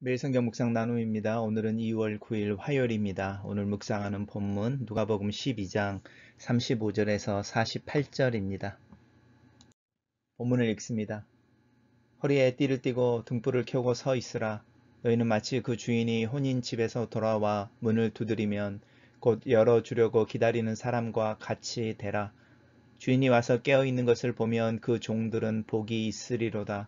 매일 성경 묵상 나눔입니다. 오늘은 2월 9일 화요일입니다. 오늘 묵상하는 본문 누가복음 12장 35절에서 48절입니다. 본문을 읽습니다. 허리에 띠를 띠고 등불을 켜고 서 있으라. 너희는 마치 그 주인이 혼인 집에서 돌아와 문을 두드리면 곧 열어주려고 기다리는 사람과 같이 되라. 주인이 와서 깨어있는 것을 보면 그 종들은 복이 있으리로다.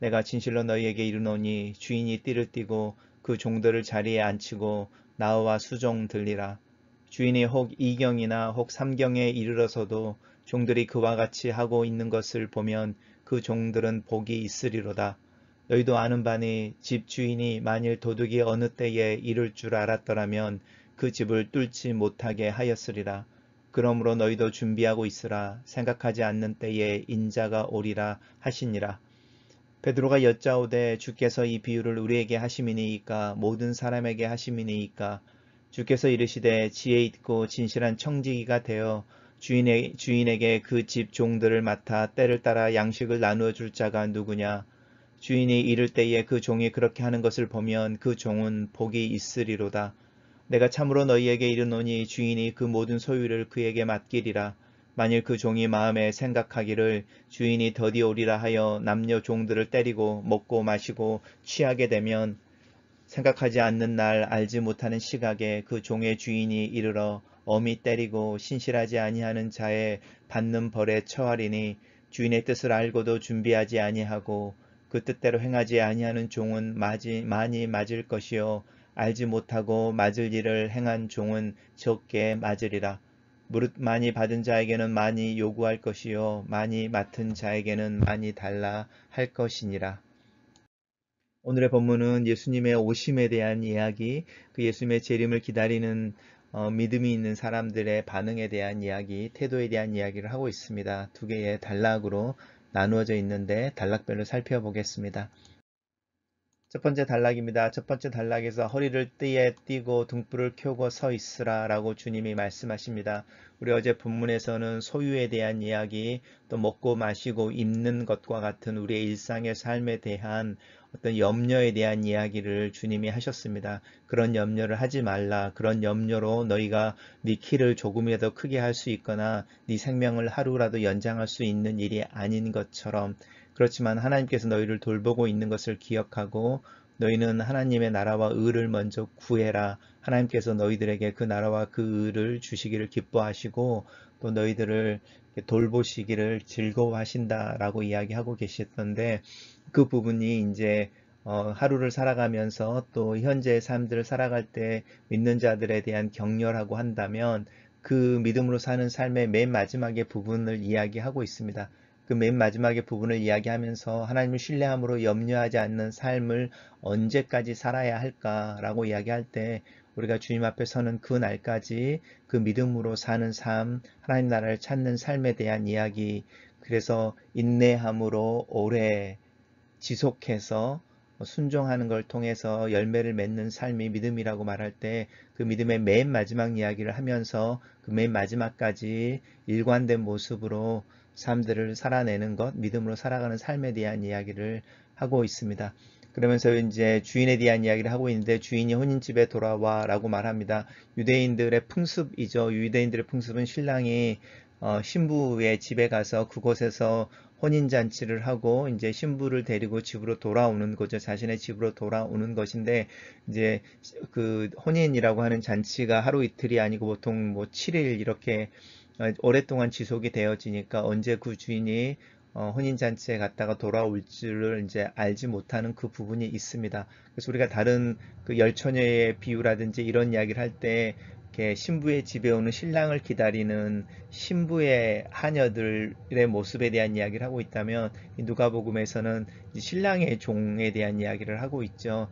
내가 진실로 너희에게 이르노니 주인이 띠를 띠고 그 종들을 자리에 앉히고 나와 수종 들리라. 주인이 혹 이경이나 혹 삼경에 이르러서도 종들이 그와 같이 하고 있는 것을 보면 그 종들은 복이 있으리로다. 너희도 아는 바니 집 주인이 만일 도둑이 어느 때에 이를 줄 알았더라면 그 집을 뚫지 못하게 하였으리라. 그러므로 너희도 준비하고 있으라. 생각하지 않는 때에 인자가 오리라 하시니라. 베드로가 여짜오되 주께서 이 비유를 우리에게 하심이니이까 모든 사람에게 하심이니이까. 주께서 이르시되 지혜 있고 진실한 청지기가 되어 주인에게 그 집 종들을 맡아 때를 따라 양식을 나누어 줄 자가 누구냐. 주인이 이를 때에 그 종이 그렇게 하는 것을 보면 그 종은 복이 있으리로다. 내가 참으로 너희에게 이르노니 주인이 그 모든 소유를 그에게 맡기리라. 만일 그 종이 마음에 생각하기를 주인이 더디 오리라 하여 남녀 종들을 때리고 먹고 마시고 취하게 되면 생각하지 않는 날 알지 못하는 시각에 그 종의 주인이 이르러 엄히 때리고 신실하지 아니하는 자의 받는 벌에 처하리니 주인의 뜻을 알고도 준비하지 아니하고 그 뜻대로 행하지 아니하는 종은 많이 맞을 것이요 알지 못하고 맞을 일을 행한 종은 적게 맞으리라. 무릇 많이 받은 자에게는 많이 요구할 것이요 많이 맡은 자에게는 많이 달라 할 것이니라. 오늘의 본문은 예수님의 오심에 대한 이야기, 그 예수님의 재림을 기다리는 믿음이 있는 사람들의 반응에 대한 이야기, 태도에 대한 이야기를 하고 있습니다. 두 개의 단락으로 나누어져 있는데 단락별로 살펴보겠습니다. 첫 번째 단락입니다. 첫 번째 단락에서 허리를 띠에 띠고 등불을 켜고 서 있으라 라고 주님이 말씀하십니다. 우리 어제 본문에서는 소유에 대한 이야기, 또 먹고 마시고 입는 것과 같은 우리의 일상의 삶에 대한 어떤 염려에 대한 이야기를 주님이 하셨습니다. 그런 염려를 하지 말라. 그런 염려로 너희가 네 키를 조금이라도 크게 할 수 있거나 네 생명을 하루라도 연장할 수 있는 일이 아닌 것처럼, 그렇지만 하나님께서 너희를 돌보고 있는 것을 기억하고 너희는 하나님의 나라와 의를 먼저 구해라. 하나님께서 너희들에게 그 나라와 그 의를 주시기를 기뻐하시고 또 너희들을 돌보시기를 즐거워하신다라고 이야기하고 계셨던데, 그 부분이 이제 하루를 살아가면서 또 현재의 삶들을 살아갈 때 믿는 자들에 대한 격려라고 한다면 그 믿음으로 사는 삶의 맨 마지막의 부분을 이야기하고 있습니다. 그 맨 마지막의 부분을 이야기하면서 하나님을 신뢰함으로 염려하지 않는 삶을 언제까지 살아야 할까라고 이야기할 때 우리가 주님 앞에 서는 그 날까지 그 믿음으로 사는 삶, 하나님 나라를 찾는 삶에 대한 이야기, 그래서 인내함으로 오래 지속해서 순종하는 걸 통해서 열매를 맺는 삶이 믿음이라고 말할 때 그 믿음의 맨 마지막 이야기를 하면서 그 맨 마지막까지 일관된 모습으로 삶들을 살아내는 것, 믿음으로 살아가는 삶에 대한 이야기를 하고 있습니다. 그러면서 이제 주인에 대한 이야기를 하고 있는데 주인이 혼인집에 돌아와 라고 말합니다. 유대인들의 풍습이죠. 유대인들의 풍습은 신랑이 신부의 집에 가서 그곳에서 혼인잔치를 하고 이제 신부를 데리고 집으로 돌아오는 거죠. 자신의 집으로 돌아오는 것인데, 이제 그 혼인이라고 하는 잔치가 하루 이틀이 아니고 보통 뭐 7일 이렇게 오랫동안 지속이 되어지니까 언제 그 주인이 혼인잔치에 갔다가 돌아올 줄을 이제 알지 못하는 그 부분이 있습니다. 그래서 우리가 다른 그 열처녀의 비유라든지 이런 이야기를 할 때 신부의 집에 오는 신랑을 기다리는 신부의 하녀들의 모습에 대한 이야기를 하고 있다면, 누가복음에서는 신랑의 종에 대한 이야기를 하고 있죠.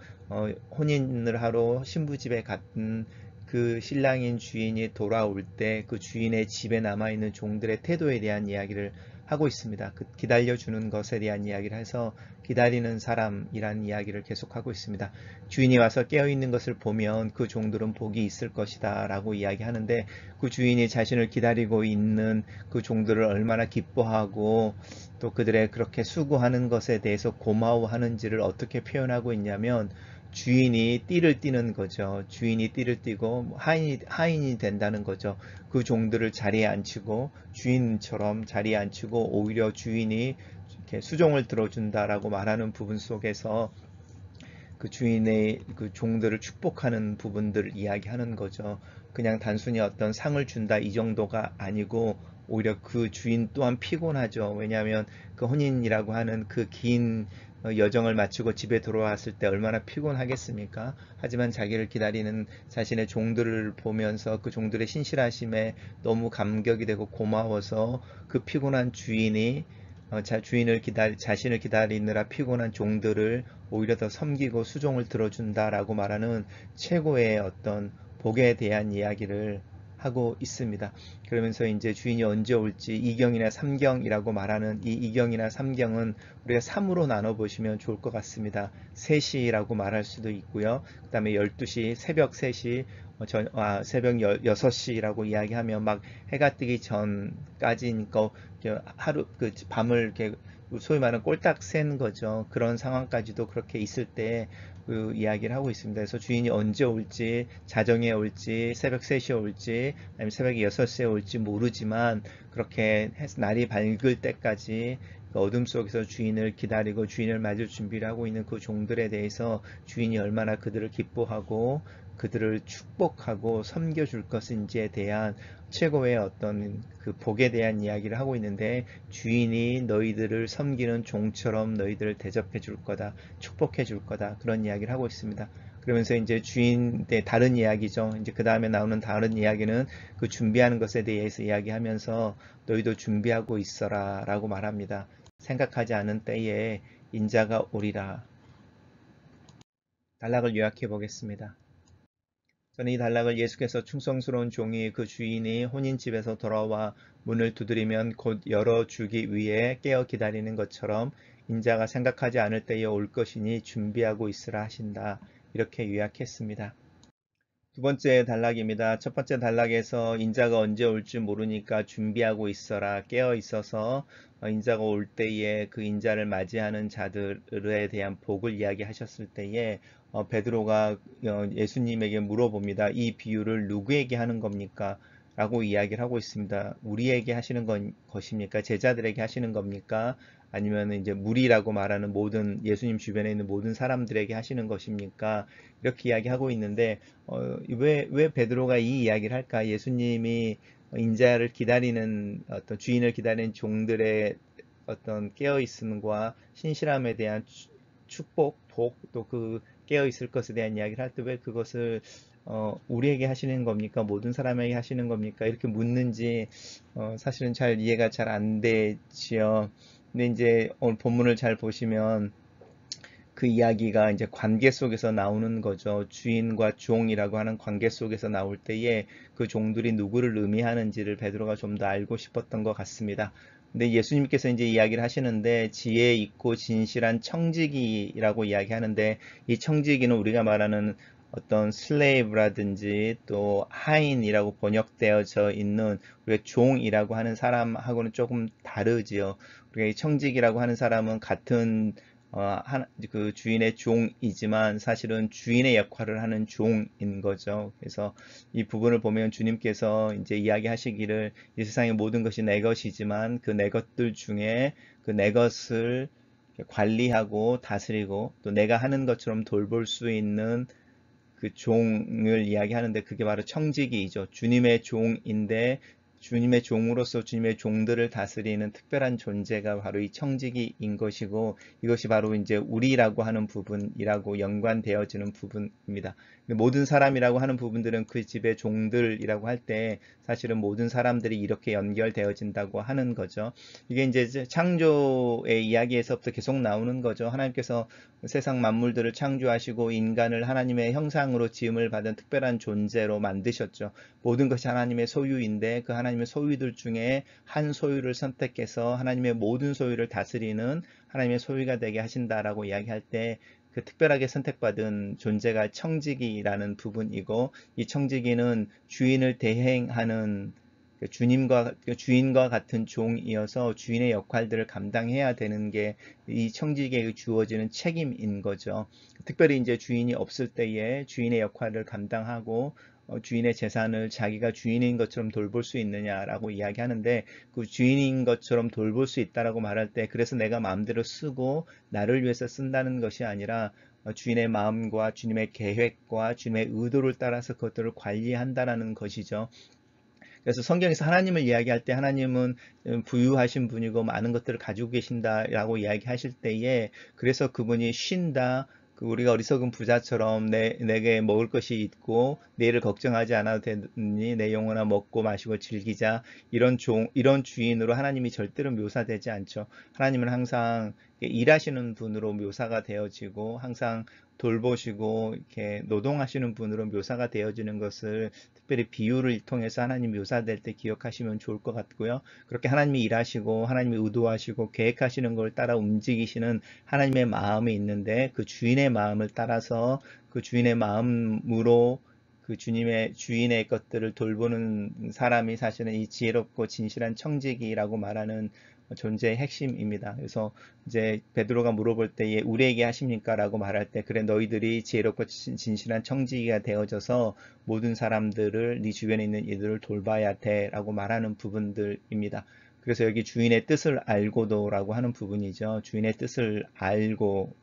혼인을 하러 신부 집에 갔던 그 신랑인 주인이 돌아올 때 그 주인의 집에 남아있는 종들의 태도에 대한 이야기를 하고 있습니다. 그 기다려주는 것에 대한 이야기를 해서 기다리는 사람이라는 이야기를 계속하고 있습니다. 주인이 와서 깨어있는 것을 보면 그 종들은 복이 있을 것이다 라고 이야기하는데, 그 주인이 자신을 기다리고 있는 그 종들을 얼마나 기뻐하고 또 그들의 그렇게 수고하는 것에 대해서 고마워하는지를 어떻게 표현하고 있냐면, 주인이 띠를 띠는 거죠. 주인이 띠를 띠고 하인이 된다는 거죠. 그 종들을 자리에 앉히고 주인처럼 자리에 앉히고 오히려 주인이 이렇게 수종을 들어준다라고 말하는 부분 속에서 그 주인의 그 종들을 축복하는 부분들을 이야기하는 거죠. 그냥 단순히 어떤 상을 준다 이 정도가 아니고 오히려 그 주인 또한 피곤하죠. 왜냐하면 그 혼인이라고 하는 그 긴 여정을 마치고 집에 돌아왔을 때 얼마나 피곤하겠습니까? 하지만 자기를 기다리는 자신의 종들을 보면서 그 종들의 신실하심에 너무 감격이 되고 고마워서 그 피곤한 주인이 자신을 기다리느라 피곤한 종들을 오히려 더 섬기고 수종을 들어준다라고 말하는 최고의 어떤 복에 대한 이야기를 하고 있습니다. 그러면서 이제 주인이 언제 올지 2경이나 3경이라고 말하는 이 2경이나 3경은 우리가 3으로 나눠 보시면 좋을 것 같습니다. 3시라고 말할 수도 있고요. 그 다음에 12시, 새벽 3시, 새벽 6시라고 이야기하면 막 해가 뜨기 전까지니까 하루 그 밤을 이렇게 소위 말하는 꼴딱 센 거죠. 그런 상황까지도 그렇게 있을 때 그 이야기를 하고 있습니다. 그래서 주인이 언제 올지, 자정에 올지, 새벽 3시에 올지, 아니면 새벽 6시에 올지 모르지만 그렇게 날이 밝을 때까지 그 어둠 속에서 주인을 기다리고 주인을 맞을 준비를 하고 있는 그 종들에 대해서 주인이 얼마나 그들을 기뻐하고 그들을 축복하고 섬겨줄 것인지에 대한 최고의 어떤 그 복에 대한 이야기를 하고 있는데, 주인이 너희들을 섬기는 종처럼 너희들을 대접해 줄 거다, 축복해 줄 거다, 그런 이야기를 하고 있습니다. 그러면서 이제 주인의 다른 이야기죠. 이제 그 다음에 나오는 다른 이야기는 그 준비하는 것에 대해서 이야기하면서 너희도 준비하고 있어라 라고 말합니다. 생각하지 않은 때에 인자가 오리라. 단락을 요약해 보겠습니다. 저는 이 단락을 예수께서 충성스러운 종이 그 주인이 혼인집에서 돌아와 문을 두드리면 곧 열어주기 위해 깨어 기다리는 것처럼 인자가 생각하지 않을 때에 올 것이니 준비하고 있으라 하신다. 이렇게 요약했습니다. 두 번째 단락입니다. 첫 번째 단락에서 인자가 언제 올지 모르니까 준비하고 있어라, 깨어 있어서 인자가 올 때에 그 인자를 맞이하는 자들에 대한 복을 이야기하셨을 때에 베드로가 예수님에게 물어봅니다. 이 비유를 누구에게 하는 겁니까? 라고 이야기를 하고 있습니다. 우리에게 하시는 것입니까? 제자들에게 하시는 겁니까? 아니면 이제 무리라고 말하는 모든 예수님 주변에 있는 모든 사람들에게 하시는 것입니까? 이렇게 이야기하고 있는데 왜 베드로가 이 이야기를 할까? 예수님이 인자를 기다리는 어떤 주인을 기다리는 종들의 어떤 깨어 있음과 신실함에 대한 축복, 복, 또 그 깨어 있을 것에 대한 이야기를 할 때 왜 그것을 우리에게 하시는 겁니까? 모든 사람에게 하시는 겁니까? 이렇게 묻는지 사실은 잘 이해가 잘 안 되지요. 근데 이제 오늘 본문을 잘 보시면 그 이야기가 이제 관계 속에서 나오는 거죠. 주인과 종이라고 하는 관계 속에서 나올 때에 그 종들이 누구를 의미하는지를 베드로가 좀 더 알고 싶었던 것 같습니다. 근데 예수님께서 이제 이야기를 하시는데 지혜 있고 진실한 청지기라고 이야기하는데, 이 청지기는 우리가 말하는 어떤 슬레이브라든지 또 하인이라고 번역되어져 있는 우리가 종이라고 하는 사람하고는 조금 다르지요. 우리가 이 청지기라고 하는 사람은 같은 그 주인의 종이지만 사실은 주인의 역할을 하는 종인 거죠. 그래서 이 부분을 보면 주님께서 이제 이야기하시기를 이 세상의 모든 것이 내 것이지만 그 내 것들 중에 그 내 것을 관리하고 다스리고 또 내가 하는 것처럼 돌볼 수 있는 그 종을 이야기하는데, 그게 바로 청지기이죠. 주님의 종인데 주님의 종으로서 주님의 종들을 다스리는 특별한 존재가 바로 이 청지기인 것이고, 이것이 바로 이제 우리라고 하는 부분이라고 연관되어지는 부분입니다. 모든 사람이라고 하는 부분들은 그 집의 종들이라고 할 때 사실은 모든 사람들이 이렇게 연결되어진다고 하는 거죠. 이게 이제 창조의 이야기에서부터 계속 나오는 거죠. 하나님께서 세상 만물들을 창조하시고 인간을 하나님의 형상으로 지음을 받은 특별한 존재로 만드셨죠. 모든 것이 하나님의 소유인데 그 하나님의 소유들 중에 한 소유를 선택해서 하나님의 모든 소유를 다스리는 하나님의 소유가 되게 하신다라고 이야기할 때, 그 특별하게 선택받은 존재가 청지기라는 부분이고, 이 청지기는 주인을 대행하는 주인과 같은 종이어서 주인의 역할들을 감당해야 되는 게 이 청지기에 주어지는 책임인 거죠. 특별히 이제 주인이 없을 때에 주인의 역할을 감당하고 주인의 재산을 자기가 주인인 것처럼 돌볼 수 있느냐라고 이야기하는데, 그 주인인 것처럼 돌볼 수 있다라고 말할 때 그래서 내가 마음대로 쓰고 나를 위해서 쓴다는 것이 아니라 주인의 마음과 주님의 계획과 주님의 의도를 따라서 그것들을 관리한다라는 것이죠. 그래서 성경에서 하나님을 이야기할 때 하나님은 부유하신 분이고 많은 것들을 가지고 계신다라고 이야기하실 때에, 그래서 그분이 쉰다, 우리가 어리석은 부자처럼 내게 먹을 것이 있고 내일을 걱정하지 않아도 되니 내 영혼아 먹고 마시고 즐기자, 이런 주인으로 하나님이 절대로 묘사되지 않죠. 하나님은 항상 일하시는 분으로 묘사가 되어지고 항상 돌보시고 이렇게 노동하시는 분으로 묘사가 되어지는 것을 특별히 비유를 통해서 하나님 묘사될 때 기억하시면 좋을 것 같고요. 그렇게 하나님이 일하시고 하나님이 의도하시고 계획하시는 걸 따라 움직이시는 하나님의 마음이 있는데, 그 주인의 마음을 따라서 그 주인의 마음으로 그 주인의 것들을 돌보는 사람이 사실은 이 지혜롭고 진실한 청지기라고 말하는 존재의 핵심입니다. 그래서 이제 베드로가 물어볼 때에 우리에게 하십니까? 라고 말할 때, 그래 너희들이 지혜롭고 진실한 청지기가 되어져서 모든 사람들을 네 주변에 있는 이들을 돌봐야 돼 라고 말하는 부분들입니다. 그래서 여기 주인의 뜻을 알고도라고 하는 부분이죠. 주인의 뜻을 알고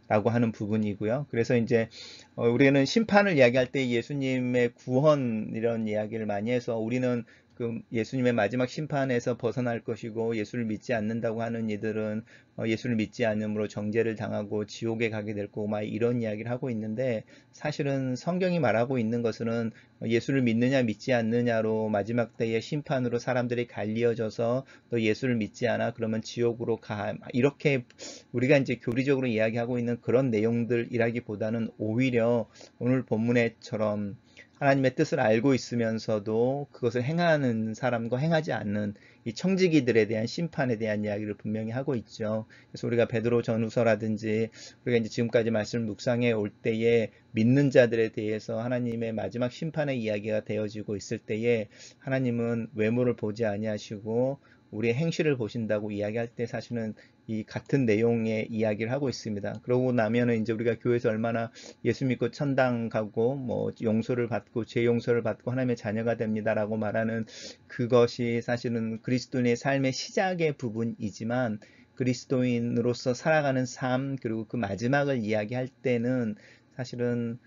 라고 하는 부분이고요. 그래서 이제 우리는 심판을 이야기할 때 예수님의 구원 이런 이야기를 많이 해서, 우리는 그 예수님의 마지막 심판에서 벗어날 것이고 예수를 믿지 않는다고 하는 이들은 예수를 믿지 않음으로 정죄를 당하고 지옥에 가게 될 거고 막 이런 이야기를 하고 있는데, 사실은 성경이 말하고 있는 것은 예수를 믿느냐 믿지 않느냐로 마지막 때의 심판으로 사람들이 갈리어져서 너 예수를 믿지 않아? 그러면 지옥으로 가. 이렇게 우리가 이제 교리적으로 이야기하고 있는 그런 내용들이라기보다는 오히려 오늘 본문에처럼 하나님의 뜻을 알고 있으면서도 그것을 행하는 사람과 행하지 않는 이 청지기들에 대한 심판에 대한 이야기를 분명히 하고 있죠. 그래서 우리가 베드로 전후서라든지 우리가 이제 지금까지 말씀을 묵상해 올 때에 믿는 자들에 대해서 하나님의 마지막 심판의 이야기가 되어지고 있을 때에, 하나님은 외모를 보지 아니하시고 우리의 행실을 보신다고 이야기할 때 사실은 이 같은 내용의 이야기를 하고 있습니다. 그러고 나면은 이제 우리가 교회에서 얼마나 예수 믿고 천당 가고 뭐 용서를 받고 죄 용서를 받고 하나님의 자녀가 됩니다라고 말하는 그것이 사실은 그리스도인의 삶의 시작의 부분이지만, 그리스도인으로서 살아가는 삶 그리고 그 마지막을 이야기할 때는 사실은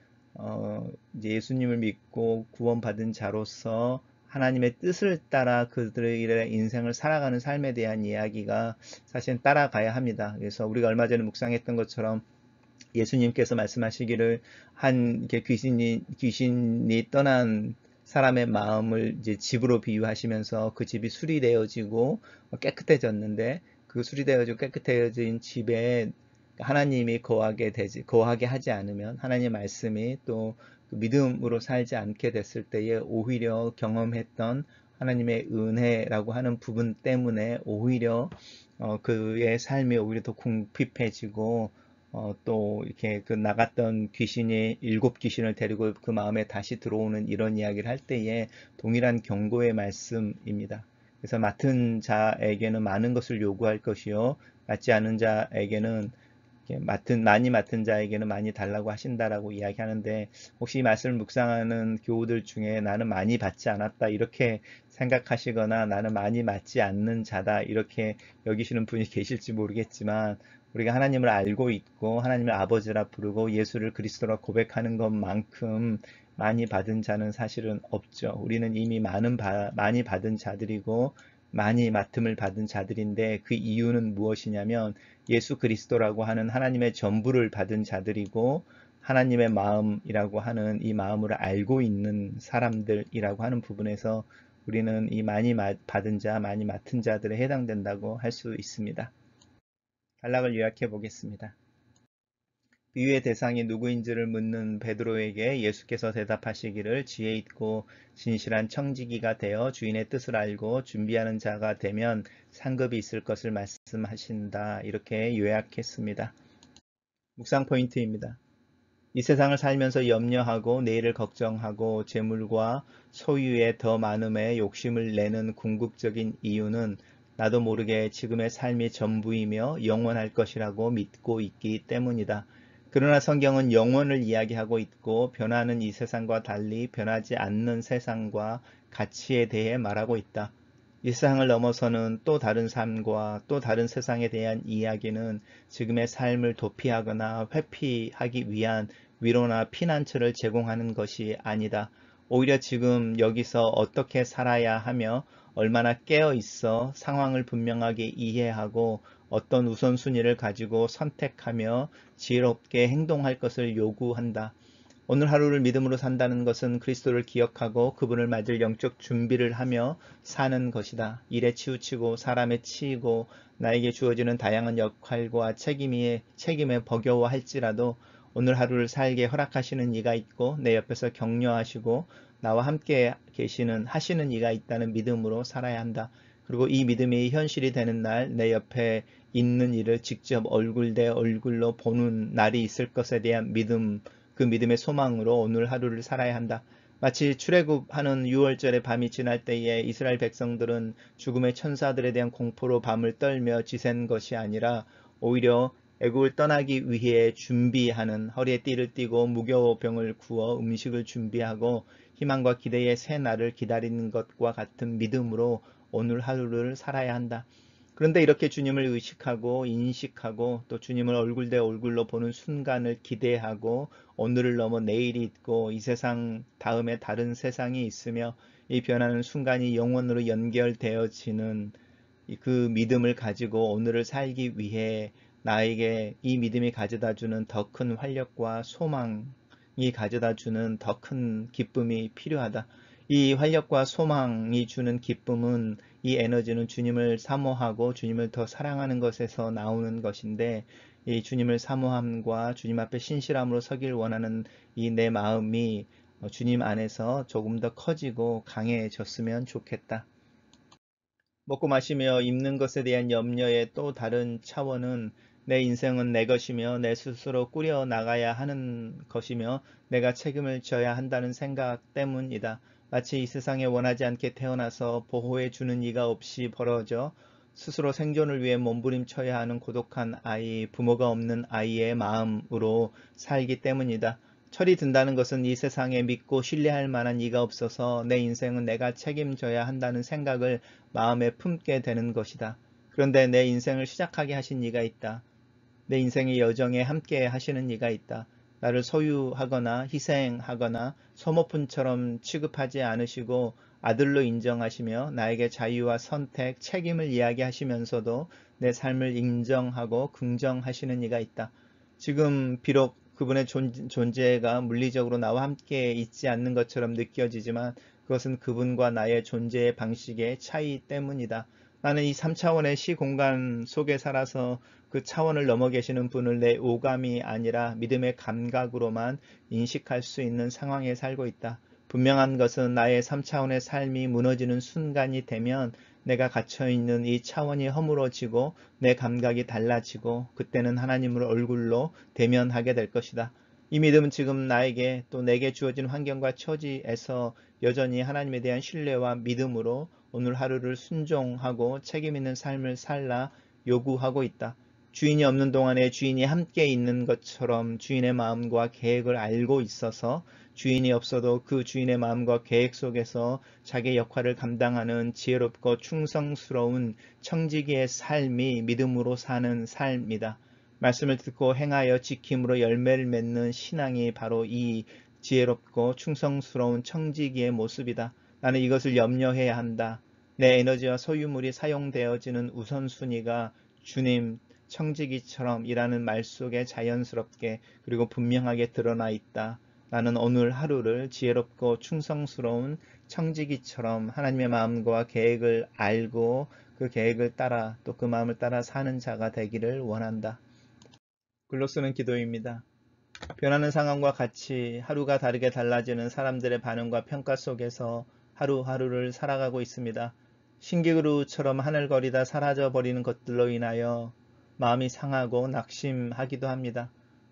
이제 예수님을 믿고 구원받은 자로서 하나님의 뜻을 따라 그들의 인생을 살아가는 삶에 대한 이야기가 사실 따라가야 합니다. 그래서 우리가 얼마 전에 묵상했던 것처럼 예수님께서 말씀하시기를 이렇게 귀신이 떠난 사람의 마음을 이제 집으로 비유하시면서 그 집이 수리되어지고 깨끗해졌는데, 그 수리되어지고 깨끗해진 집에 하나님이 거하게 하지 않으면, 하나님의 말씀이 또 그 믿음으로 살지 않게 됐을 때에 오히려 경험했던 하나님의 은혜라고 하는 부분 때문에 오히려 그의 삶이 오히려 더 궁핍해지고 또 이렇게 그 나갔던 귀신이 7귀신을 데리고 그 마음에 다시 들어오는 이런 이야기를 할 때에 동일한 경고의 말씀입니다. 그래서 맡은 자에게는 많은 것을 요구할 것이요 맡지 않은 자에게는 많이 맡은 자에게는 많이 달라고 하신다라고 이야기하는데, 혹시 이 말씀을 묵상하는 교우들 중에 나는 많이 받지 않았다 이렇게 생각하시거나 나는 많이 맞지 않는 자다 이렇게 여기시는 분이 계실지 모르겠지만, 우리가 하나님을 알고 있고 하나님을 아버지라 부르고 예수를 그리스도라 고백하는 것만큼 많이 받은 자는 사실은 없죠. 우리는 이미 많이 받은 자들이고 많이 맡음을 받은 자들인데, 그 이유는 무엇이냐면 예수 그리스도라고 하는 하나님의 전부를 받은 자들이고 하나님의 마음이라고 하는 이 마음을 알고 있는 사람들이라고 하는 부분에서 우리는 이 많이 받은 자, 많이 맡은 자들에 해당된다고 할 수 있습니다. 단락을 요약해 보겠습니다. 비유의 대상이 누구인지를 묻는 베드로에게 예수께서 대답하시기를 지혜 있고 진실한 청지기가 되어 주인의 뜻을 알고 준비하는 자가 되면 상급이 있을 것을 말씀하신다. 이렇게 요약했습니다. 묵상 포인트입니다. 이 세상을 살면서 염려하고 내일을 걱정하고 재물과 소유의 더 많음에 욕심을 내는 궁극적인 이유는 나도 모르게 지금의 삶이 전부이며 영원할 것이라고 믿고 있기 때문이다. 그러나 성경은 영원을 이야기하고 있고 변하는 이 세상과 달리 변하지 않는 세상과 가치에 대해 말하고 있다. 이 세상을 넘어서는 또 다른 삶과 또 다른 세상에 대한 이야기는 지금의 삶을 도피하거나 회피하기 위한 위로나 피난처를 제공하는 것이 아니다. 오히려 지금 여기서 어떻게 살아야 하며 얼마나 깨어 있어 상황을 분명하게 이해하고 어떤 우선순위를 가지고 선택하며 지혜롭게 행동할 것을 요구한다. 오늘 하루를 믿음으로 산다는 것은 그리스도를 기억하고 그분을 맞을 영적 준비를 하며 사는 것이다. 일에 치우치고 사람에 치이고 나에게 주어지는 다양한 역할과 책임에 버겨워할지라도 오늘 하루를 살게 허락하시는 이가 있고 내 옆에서 격려하시고 나와 함께 하시는 이가 있다는 믿음으로 살아야 한다. 그리고 이 믿음이 현실이 되는 날 내 옆에 있는 이를 직접 얼굴 대 얼굴로 보는 날이 있을 것에 대한 믿음, 그 믿음의 소망으로 오늘 하루를 살아야 한다. 마치 출애굽하는 6월절의 밤이 지날 때에 이스라엘 백성들은 죽음의 천사들에 대한 공포로 밤을 떨며 지샌 것이 아니라 오히려 애국을 떠나기 위해 준비하는, 허리에 띠를 띠고 무교병을 구워 음식을 준비하고 희망과 기대의 새 날을 기다리는 것과 같은 믿음으로 오늘 하루를 살아야 한다. 그런데 이렇게 주님을 의식하고 인식하고 또 주님을 얼굴 대 얼굴로 보는 순간을 기대하고 오늘을 넘어 내일이 있고 이 세상 다음에 다른 세상이 있으며 이 변하는 순간이 영원으로 연결되어지는 그 믿음을 가지고 오늘을 살기 위해 나에게 이 믿음이 가져다주는 더 큰 활력과 소망이 가져다주는 더 큰 기쁨이 필요하다. 이 활력과 소망이 주는 기쁨은, 이 에너지는 주님을 사모하고 주님을 더 사랑하는 것에서 나오는 것인데, 이 주님을 사모함과 주님 앞에 신실함으로 서길 원하는 이 내 마음이 주님 안에서 조금 더 커지고 강해졌으면 좋겠다. 먹고 마시며 입는 것에 대한 염려의 또 다른 차원은 내 인생은 내 것이며 내 스스로 꾸려 나가야 하는 것이며 내가 책임을 져야 한다는 생각 때문이다. 마치 이 세상에 원하지 않게 태어나서 보호해 주는 이가 없이 벌어져 스스로 생존을 위해 몸부림쳐야 하는 고독한 아이, 부모가 없는 아이의 마음으로 살기 때문이다. 철이 든다는 것은 이 세상에 믿고 신뢰할 만한 이가 없어서 내 인생은 내가 책임져야 한다는 생각을 마음에 품게 되는 것이다. 그런데 내 인생을 시작하게 하신 이가 있다. 내 인생의 여정에 함께 하시는 이가 있다. 나를 소유하거나 희생하거나 소모품처럼 취급하지 않으시고 아들로 인정하시며 나에게 자유와 선택, 책임을 이야기하시면서도 내 삶을 인정하고 긍정하시는 이가 있다. 지금 비록 그분의 존재가 물리적으로 나와 함께 있지 않는 것처럼 느껴지지만 그것은 그분과 나의 존재의 방식의 차이 때문이다. 나는 이 3차원의 시공간 속에 살아서 그 차원을 넘어 계시는 분을 내 오감이 아니라 믿음의 감각으로만 인식할 수 있는 상황에 살고 있다. 분명한 것은 나의 3차원의 삶이 무너지는 순간이 되면 내가 갇혀있는 이 차원이 허물어지고 내 감각이 달라지고 그때는 하나님을 얼굴로 대면하게 될 것이다. 이 믿음은 지금 나에게 또 내게 주어진 환경과 처지에서 여전히 하나님에 대한 신뢰와 믿음으로 오늘 하루를 순종하고 책임 있는 삶을 살라 요구하고 있다. 주인이 없는 동안에 주인이 함께 있는 것처럼 주인의 마음과 계획을 알고 있어서 주인이 없어도 그 주인의 마음과 계획 속에서 자기의 역할을 감당하는 지혜롭고 충성스러운 청지기의 삶이 믿음으로 사는 삶이다. 말씀을 듣고 행하여 지킴으로 열매를 맺는 신앙이 바로 이 지혜롭고 충성스러운 청지기의 모습이다. 나는 이것을 염려해야 한다. 내 에너지와 소유물이 사용되어지는 우선순위가 주님, 청지기처럼 이라는 말 속에 자연스럽게 그리고 분명하게 드러나 있다. 나는 오늘 하루를 지혜롭고 충성스러운 청지기처럼 하나님의 마음과 계획을 알고 그 계획을 따라 또 그 마음을 따라 사는 자가 되기를 원한다. 글로 쓰는 기도입니다. 변하는 상황과 같이 하루가 다르게 달라지는 사람들의 반응과 평가 속에서 하루하루를 살아가고 있습니다. 신기루처럼 하늘거리다 사라져버리는 것들로 인하여 마음이 상하고 낙심하기도 합니다.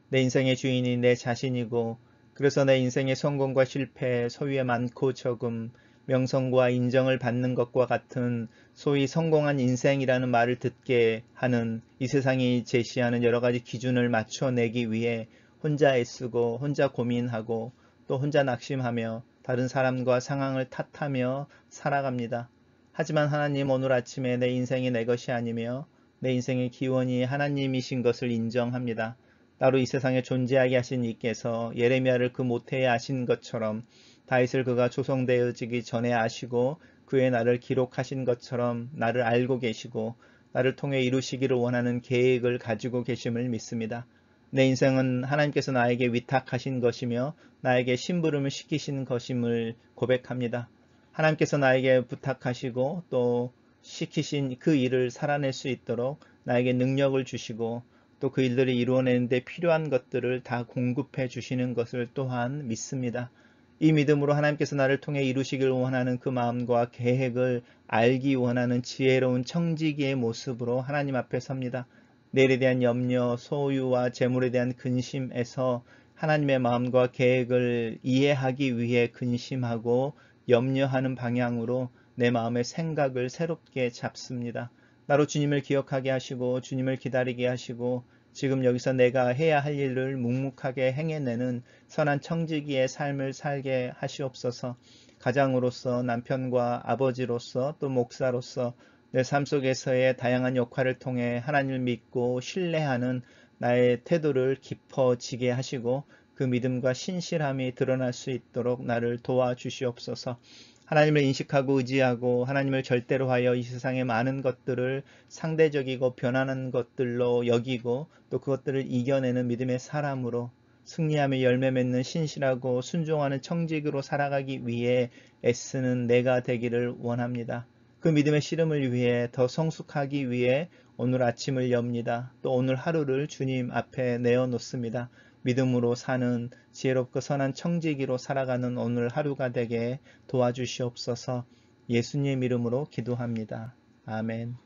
내 인생의 주인이 내 자신이고 그래서 내 인생의 성공과 실패, 소유의 많고 적음, 명성과 인정을 받는 것과 같은 소위 성공한 인생이라는 말을 듣게 하는 이 세상이 제시하는 여러 가지 기준을 맞춰내기 위해 혼자 애쓰고 혼자 고민하고 또 혼자 낙심하며 다른 사람과 상황을 탓하며 살아갑니다. 하지만 하나님 오늘 아침에 내 인생이 내 것이 아니며 내 인생의 기원이 하나님이신 것을 인정합니다. 따로 이 세상에 존재하게 하신 이께서 예레미야를 그 모태에 아신 것처럼 다윗을 그가 조성되어지기 전에 아시고 그의 나를 기록하신 것처럼 나를 알고 계시고 나를 통해 이루시기를 원하는 계획을 가지고 계심을 믿습니다. 내 인생은 하나님께서 나에게 위탁하신 것이며 나에게 심부름을 시키신 것임을 고백합니다. 하나님께서 나에게 부탁하시고 또 시키신 그 일을 살아낼 수 있도록 나에게 능력을 주시고 또 그 일들을 이루어내는데 필요한 것들을 다 공급해 주시는 것을 또한 믿습니다. 이 믿음으로 하나님께서 나를 통해 이루시길 원하는 그 마음과 계획을 알기 원하는 지혜로운 청지기의 모습으로 하나님 앞에 섭니다. 내일에 대한 염려, 소유와 재물에 대한 근심에서 하나님의 마음과 계획을 이해하기 위해 근심하고 염려하는 방향으로 내 마음의 생각을 새롭게 잡습니다. 나로 주님을 기억하게 하시고 주님을 기다리게 하시고 지금 여기서 내가 해야 할 일을 묵묵하게 행해내는 선한 청지기의 삶을 살게 하시옵소서. 가장으로서 남편과 아버지로서 또 목사로서 내 삶 속에서의 다양한 역할을 통해 하나님을 믿고 신뢰하는 나의 태도를 깊어지게 하시고 그 믿음과 신실함이 드러날 수 있도록 나를 도와주시옵소서. 하나님을 인식하고 의지하고 하나님을 절대로 하여 이 세상의 많은 것들을 상대적이고 변하는 것들로 여기고 또 그것들을 이겨내는 믿음의 사람으로 승리하며 열매 맺는 신실하고 순종하는 청직으로 살아가기 위해 애쓰는 내가 되기를 원합니다. 그 믿음의 씨름을 위해 더 성숙하기 위해 오늘 아침을 엽니다. 또 오늘 하루를 주님 앞에 내어놓습니다. 믿음으로 사는 지혜롭고 선한 청지기로 살아가는 오늘 하루가 되게 도와주시옵소서. 예수님 이름으로 기도합니다. 아멘.